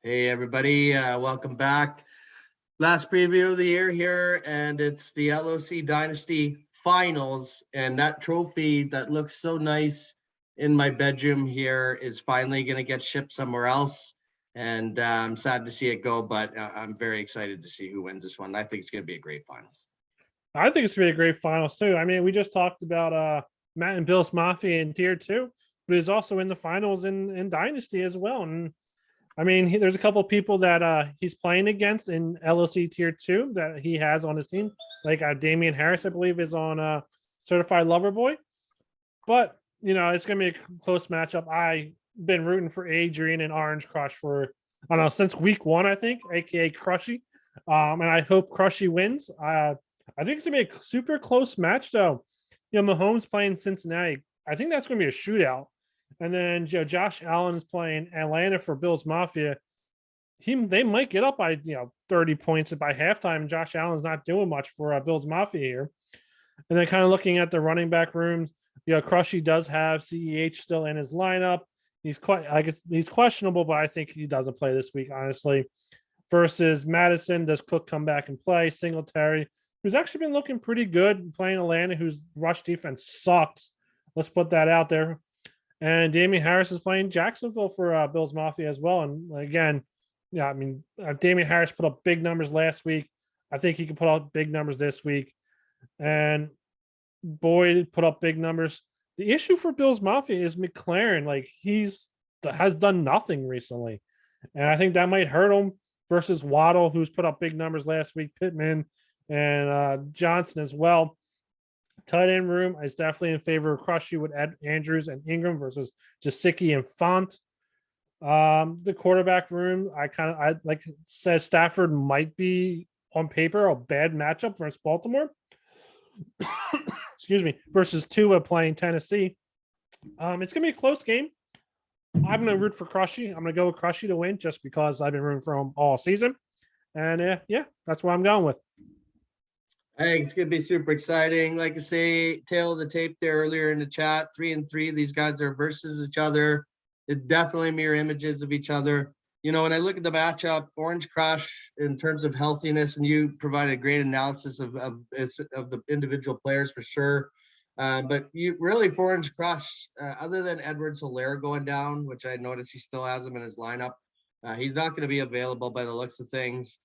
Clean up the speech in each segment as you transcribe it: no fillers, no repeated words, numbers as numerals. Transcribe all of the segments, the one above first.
Hey everybody, welcome back. Last preview of the year here, and it's the LOC Dynasty finals, and that trophy that looks so nice in my bedroom here is finally going to get shipped somewhere else, and I'm sad to see it go, but I'm very excited to see who wins this one. I think it's going to be a great finals. I think it's gonna be a great finals too. I mean, we just talked about Matt and Bill's Mafia in tier 2, but he's also in the finals in Dynasty as well. And I mean, there's a couple of people that he's playing against in LOC tier 2 that he has on his team, like Damian Harris, I believe, is on Certified Lover Boy. But it's gonna be a close matchup. I've been rooting for Adrian and Orange Crush for I don't know since week 1, I think, aka Crushy. And I hope Crushy wins. I think it's gonna be a super close match, though. Mahomes playing Cincinnati. I think that's gonna be a shootout. And then Josh Allen is playing Atlanta for Bills Mafia. They might get up by 30 points by halftime. Josh Allen's not doing much for Bills Mafia here. And then kind of looking at the running back rooms, Crushy does have CEH still in his lineup. He's he's questionable, but I think he doesn't play this week, honestly. Versus Madison, does Cook come back and play? Singletary, who's actually been looking pretty good playing Atlanta, whose rush defense sucks. Let's put that out there. And Damian Harris is playing Jacksonville for Bills Mafia as well. And again, I mean, Damian Harris put up big numbers last week. I think he can put up big numbers this week. And Boyd put up big numbers. The issue for Bills Mafia is McLaren. Like, has done nothing recently. And I think that might hurt him versus Waddle, who's put up big numbers last week, Pittman, and Johnson as well. Tight end room is definitely in favor of Crushy with Andrews and Ingram versus Jasicki and Font. The quarterback room, I like says Stafford might be on paper a bad matchup versus Baltimore. Excuse me, versus Tua playing Tennessee. It's gonna be a close game. I'm gonna root for Crushy. I'm gonna go with Crushy to win just because I've been rooting for him all season. And yeah, that's what I'm going with. I think it's going to be super exciting. Like I say, tail of the tape there earlier in the chat, 3-3. These guys are versus each other. It definitely mirror images of each other. When I look at the matchup, Orange Crush in terms of healthiness, and you provided great analysis of the individual players for sure. But you really for Orange Crush, other than Edwards-Helaire going down, which I noticed he still has him in his lineup, he's not going to be available by the looks of things.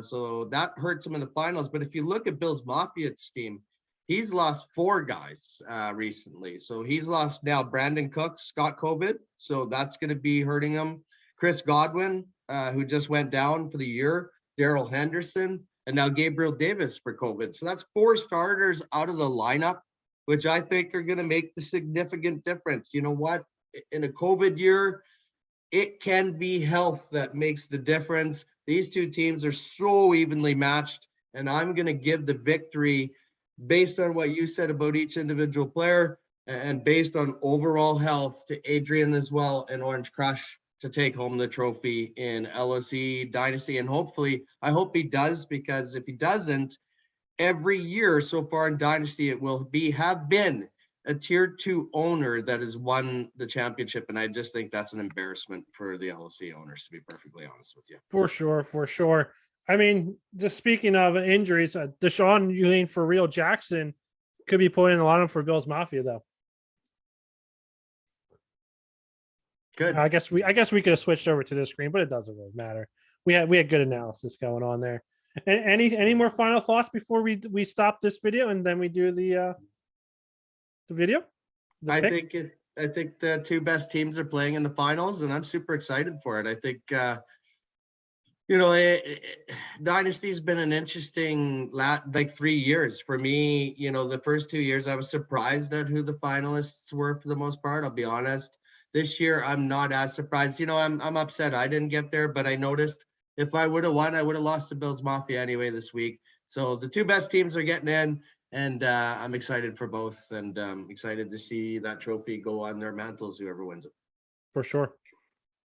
So that hurts him in the finals. But if you look at Bill's Mafia's team, he's lost 4 guys recently. So he's lost now Brandon Cooks got COVID. So that's going to be hurting him. Chris Godwin, who just went down for the year, Darrell Henderson, and now Gabriel Davis for COVID. So that's 4 starters out of the lineup, which I think are going to make the significant difference. You know what? In a COVID year, it can be health that makes the difference. These two teams are so evenly matched, and I'm going to give the victory based on what you said about each individual player and based on overall health to Adrian as well and Orange Crush to take home the trophy in LOC Dynasty. And hopefully, I hope he does, because if he doesn't, every year so far in Dynasty, it will have been a tier 2 owner that has won the championship. And I just think that's an embarrassment for the LOC owners, to be perfectly honest with you. For sure. I mean, just speaking of injuries, Deshaun Ewing for real Jackson could be putting a lot of for Bills Mafia, though. Good. I guess we could have switched over to this screen, but it doesn't really matter. We had good analysis going on there. And any more final thoughts before we stop this video and then we do the video? I think the 2 best teams are playing in the finals, and I'm super excited for it. I think Dynasty's been an interesting 3 years for me. The first 2 years I was surprised at who the finalists were for the most part, I'll be honest. This year I'm not as surprised. I'm upset I didn't get there, but I noticed if I would have won, I would have lost to Bills Mafia anyway this week. So the 2 best teams are getting in, and I'm excited for both, and excited to see that trophy go on their mantles, whoever wins it. For sure.